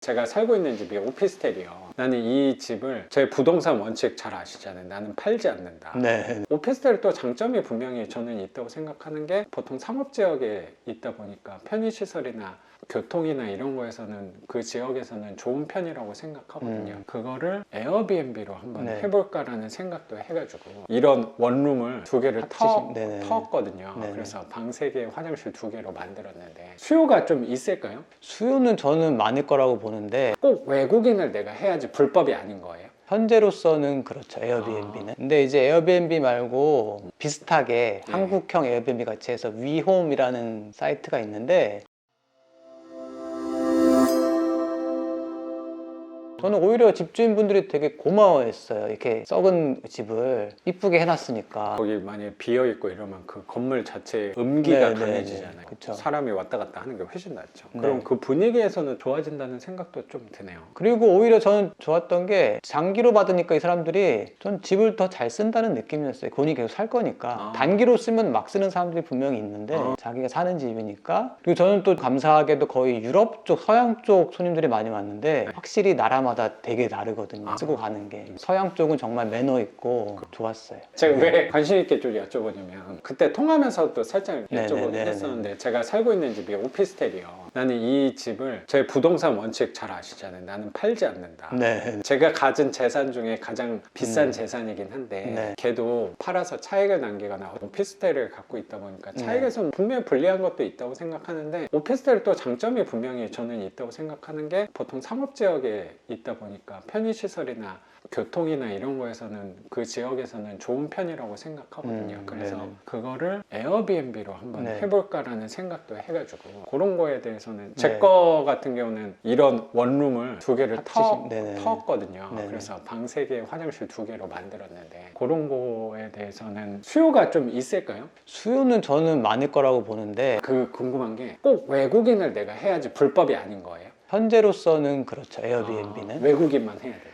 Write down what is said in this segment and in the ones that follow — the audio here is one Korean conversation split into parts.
제가 살고 있는 집이 오피스텔이요. 나는 이 집을 제 부동산 원칙 잘 아시잖아요. 나는 팔지 않는다. 네. 오피스텔 또 장점이 분명히 저는 있다고 생각하는 게 보통 상업지역에 있다 보니까 편의시설이나 교통이나 이런 거에서는 그 지역에서는 좋은 편이라고 생각하거든요. 그거를 에어비앤비로 한번 네. 해볼까라는 생각도 해가지고 이런 원룸을 두 개를 네네. 터었거든요. 네네. 그래서 방 3개, 화장실 2개로 만들었는데 수요가 좀 있을까요? 수요는 저는 많을 거라고 보는데 꼭 외국인을 내가 해야지 불법이 아닌 거예요? 현재로서는 그렇죠, 에어비앤비는. 근데 이제 에어비앤비 말고 비슷하게 네. 한국형 에어비앤비 같이 해서 위홈이라는 사이트가 있는데, 저는 오히려 집주인분들이 되게 고마워했어요. 이렇게 썩은 집을 이쁘게 해놨으니까. 거기 만약에 비어있고 이러면 그 건물 자체에 음기가 네, 네, 강해지잖아요. 네. 그쵸. 사람이 왔다 갔다 하는 게 훨씬 낫죠. 네. 그럼 그 분위기에서는 좋아진다는 생각도 좀 드네요. 그리고 오히려 저는 좋았던 게 장기로 받으니까 이 사람들이 전 집을 더 잘 쓴다는 느낌이었어요. 돈이 계속 살 거니까. 단기로 쓰면 막 쓰는 사람들이 분명히 있는데 자기가 사는 집이니까. 그리고 저는 또 감사하게도 거의 유럽 쪽, 서양 쪽 손님들이 많이 왔는데 확실히 나라마다 되게 다르거든요. 쓰고 가는 게. 서양 쪽은 정말 매너 있고 좋았어요. 제가 왜 관심 있게 좀 여쭤보냐면 그때 통화하면서도 살짝 여쭤보긴 네네네네. 했었는데 제가 살고 있는 집이 오피스텔이요. 나는 이 집을 제 부동산 원칙 잘 아시잖아요. 나는 팔지 않는다. 네. 제가 가진 재산 중에 가장 비싼 재산이긴 한데 네. 걔도 팔아서 차익을 남기거나 오피스텔을 갖고 있다 보니까 차익에서는 분명히 불리한 것도 있다고 생각하는데 오피스텔 또 장점이 분명히 저는 있다고 생각하는 게 보통 상업지역에 있다 보니까 편의시설이나 교통이나 이런 거에서는 그 지역에서는 좋은 편이라고 생각하거든요. 그래서 네네. 그거를 에어비앤비로 한번 네. 해볼까라는 생각도 해가지고 그런 거에 대해서는 제 네. 거 같은 경우는 이런 원룸을 2개를 네네. 터었거든요. 네네. 그래서 방 3개, 화장실 2개로 만들었는데 그런 거에 대해서는 수요가 좀 있을까요? 수요는 저는 많을 거라고 보는데 그 궁금한 게 꼭 외국인을 내가 해야지 불법이 아닌 거예요? 현재로서는 그렇죠, 에어비앤비는. 외국인만 해야 되는 거예요?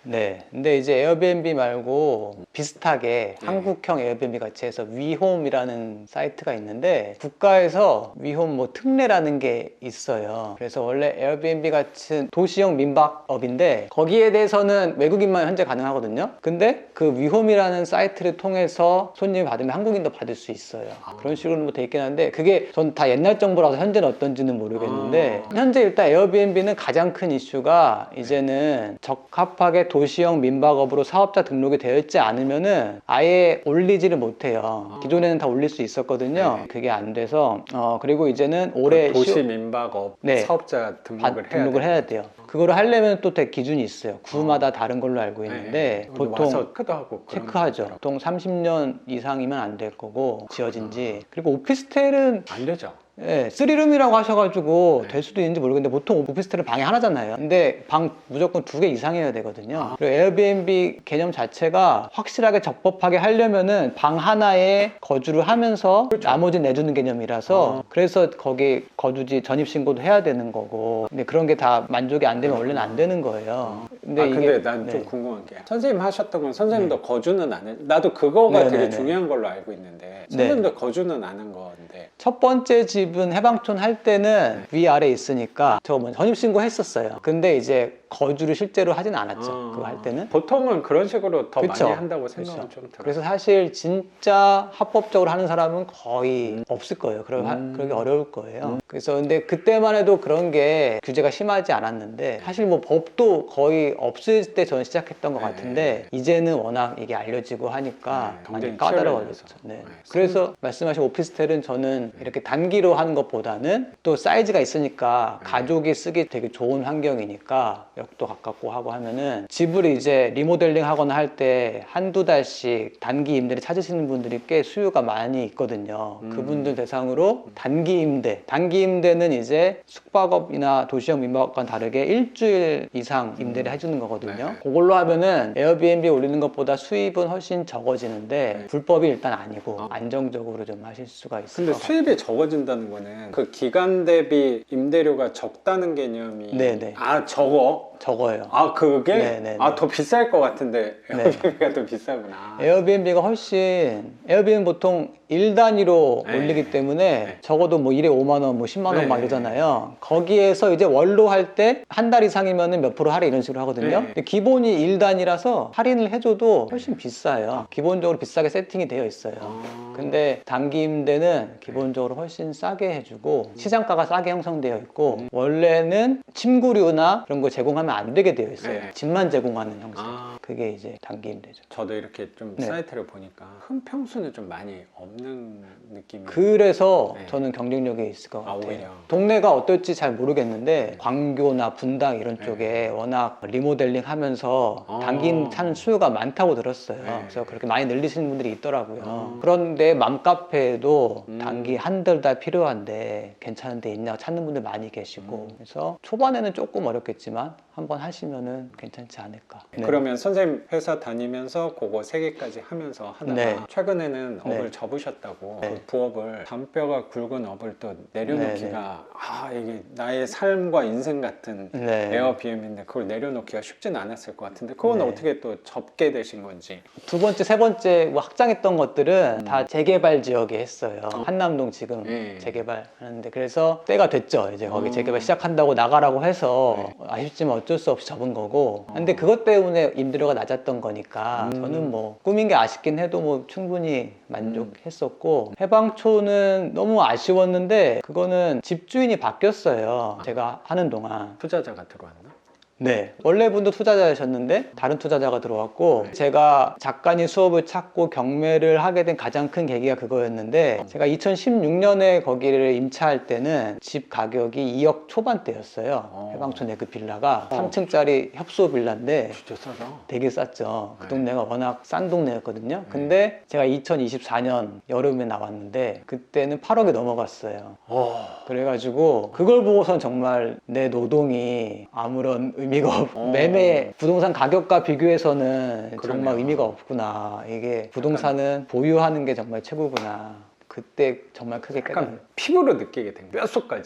네. 근데 이제 에어비앤비 말고 비슷하게 네. 한국형 에어비앤비 같이 해서 위홈이라는 사이트가 있는데 국가에서 위홈 뭐 특례라는 게 있어요. 그래서 원래 에어비앤비 같은 도시형 민박업인데 거기에 대해서는 외국인만 현재 가능하거든요. 근데 그 위홈이라는 사이트를 통해서 손님을 받으면 한국인도 받을 수 있어요. 그런 식으로 뭐 돼 있긴 한데 그게 전 다 옛날 정보라서 현재는 어떤지는 모르겠는데 현재 일단 에어비앤비는 가장 큰 이슈가 이제는 적합하게 도시형 민박업으로 사업자 등록이 되어 있지 않으면은 아예 올리지를 못해요. 기존에는 다 올릴 수 있었거든요. 네. 그게 안 돼서 그리고 이제는 올해 도시 민박업 네. 사업자 등록을 해야 돼요. 그거를 하려면 또 되게 기준이 있어요. 구마다 다른 걸로 알고 있는데 보통 와서 체크도 하고 그런 체크하죠. 거더라고요. 보통 30년 이상이면 안 될 거고 지어진 지. 그리고 오피스텔은 안 되죠. 예, 3룸이라고 하셔가지고 네. 될 수도 있는지 모르겠는데 보통 오피스텔은 방이 하나잖아요. 근데 방 무조건 2개 이상이어야 되거든요. 그리고 에어비앤비 개념 자체가 확실하게 적법하게 하려면은 방 하나에 거주를 하면서 나머지 내주는 개념이라서 그래서 거기 거주지 전입신고도 해야 되는 거고 근데 그런 게 다 만족이 안 되면 원래는 안 되는 거예요. 근데 난 좀 네. 궁금한 게 선생님 하셨던 건 선생님도 거주는 안 해. 나도 그거가 되게 네네네. 중요한 걸로 알고 있는데 선생님도 거주는 안 한 건데 첫 번째 집은 해방촌 할 때는 위아래 있으니까 저 뭐 전입신고 했었어요. 근데 이제 거주를 실제로 하진 않았죠. 그거 할 때는. 보통은 그런 식으로 더 그쵸? 많이 한다고 생각은 그쵸. 좀 들어요. 그래서 사실 진짜 합법적으로 하는 사람은 거의 없을 거예요. 그러기 어려울 거예요. 그래서 근데 그때만 해도 그런 게 규제가 심하지 않았는데 사실 뭐 법도 거의 없을 때 저는 시작했던 것 네. 같은데 이제는 워낙 이게 알려지고 하니까 네, 많이 경쟁이 까다로워졌죠. 치열해져서. 네. 네. 그래서 말씀하신 오피스텔은 저는 이렇게 단기로 하는 것보다는 또 사이즈가 있으니까 가족이 쓰기 되게 좋은 환경이니까 역도 가깝고 하고 하면은 집을 이제 리모델링 하거나 할 때 한두 달씩 단기 임대를 찾으시는 분들이 꽤 수요가 많이 있거든요. 그분들 대상으로 단기 임대는 이제 숙박업이나 도시형 민박업과는 다르게 일주일 이상 임대를 해주는 거거든요. 네. 그걸로 하면은 에어비앤비에 올리는 것보다 수입은 훨씬 적어지는데 불법이 일단 아니고 안정적으로 좀 하실 수가 있을 근데 것 같아요. 수입이 적어진다는 거는 그 기간 대비 임대료가 적다는 개념이 네네. 적어? 적어요. 아 그게? 네네네. 아 더 비쌀 것 같은데 네. 에어비앤비가 더 비싸구나. 에어비앤비가 훨씬 에어비앤비 보통 일 단위로 네. 올리기 때문에 네. 적어도 뭐 일에 5만 원, 뭐 10만 원 네. 막 이러잖아요. 거기에서 이제 월로 할 때 한 달 이상이면은 몇 프로 할인 이런 식으로 하거든요. 네. 근데 기본이 일 단위라서 할인을 해줘도 훨씬 비싸요. 기본적으로 비싸게 세팅이 되어 있어요. 아. 근데 단기 임대는 기본적으로 훨씬 싸게 해주고 시장가가 싸게 형성되어 있고 원래는 침구류나 그런 거 제공하면 안 되게 되어 있어요. 네. 집만 제공하는 형식. 아. 그게 이제 단기 임대죠. 저도 이렇게 좀 네. 사이트를 보니까 흠평수는 좀 많이 없는 느낌이. 그래서 네. 저는 경쟁력이 있을 것 아, 같아요. 오히려. 동네가 어떨지 잘 모르겠는데 광교나 분당 이런 네. 쪽에 워낙 리모델링 하면서 아. 단기 찾는 수요가 많다고 들었어요. 네. 그래서 그렇게 많이 늘리시는 분들이 있더라고요. 아. 그런데 맘카페에도 음. 단기 한 달 다 필요한데 괜찮은 데 있냐 찾는 분들 많이 계시고 음. 그래서 초반에는 조금 어렵겠지만 한번 하시면은 괜찮지 않을까. 네. 그러면 선생님 회사 다니면서 그거 3개까지 하면서 하다가 네. 최근에는 네. 업을 접으셨다고 네. 그 부업을 담뼈가 굵은 업을 또 내려놓기가 네, 아 이게 나의 삶과 인생 같은 네. 에어비앤비인데 그걸 내려놓기가 쉽지는 않았을 것 같은데 그건 네. 어떻게 또 접게 되신 건지. 두 번째, 세 번째 뭐 확장했던 것들은 다 재개발 지역에 했어요. 어. 한남동 지금 네. 재개발 하는데 그래서 때가 됐죠. 이제 거기 어. 재개발 시작한다고 나가라고 해서 네. 아쉽지만 어쩔 수 없이 접은 거고. 근데 그것 때문에 임대료가 낮았던 거니까 저는 뭐 꾸민 게 아쉽긴 해도 뭐 충분히 만족했었고 해방초는 너무 아쉬웠는데 그거는 집주인이 바뀌었어요. 제가 하는 동안. 투자자가 들어왔나? 네. 원래 분도 투자자셨는데 다른 투자자가 들어왔고 제가 작가님 수업을 찾고 경매를 하게 된 가장 큰 계기가 그거였는데 제가 2016년에 거기를 임차할 때는 집 가격이 2억 초반대였어요. 해방촌 내 그 빌라가 3층짜리 협소 빌라인데 진짜 싸다. 되게 쌌죠. 그 네. 동네가 워낙 싼 동네였거든요. 근데 제가 2024년 여름에 나왔는데 그때는 8억이 넘어갔어요. 그래가지고 그걸 보고선 정말 내 노동이 아무런 의미가 매매 부동산 가격과 비교해서는 정말 그러네요. 의미가 없구나. 이게 부동산은 보유하는 게 정말 최고구나. 그때 정말 크게 깨달았어요. 약간 피부로 느끼게 된 거야. 뼛속까지.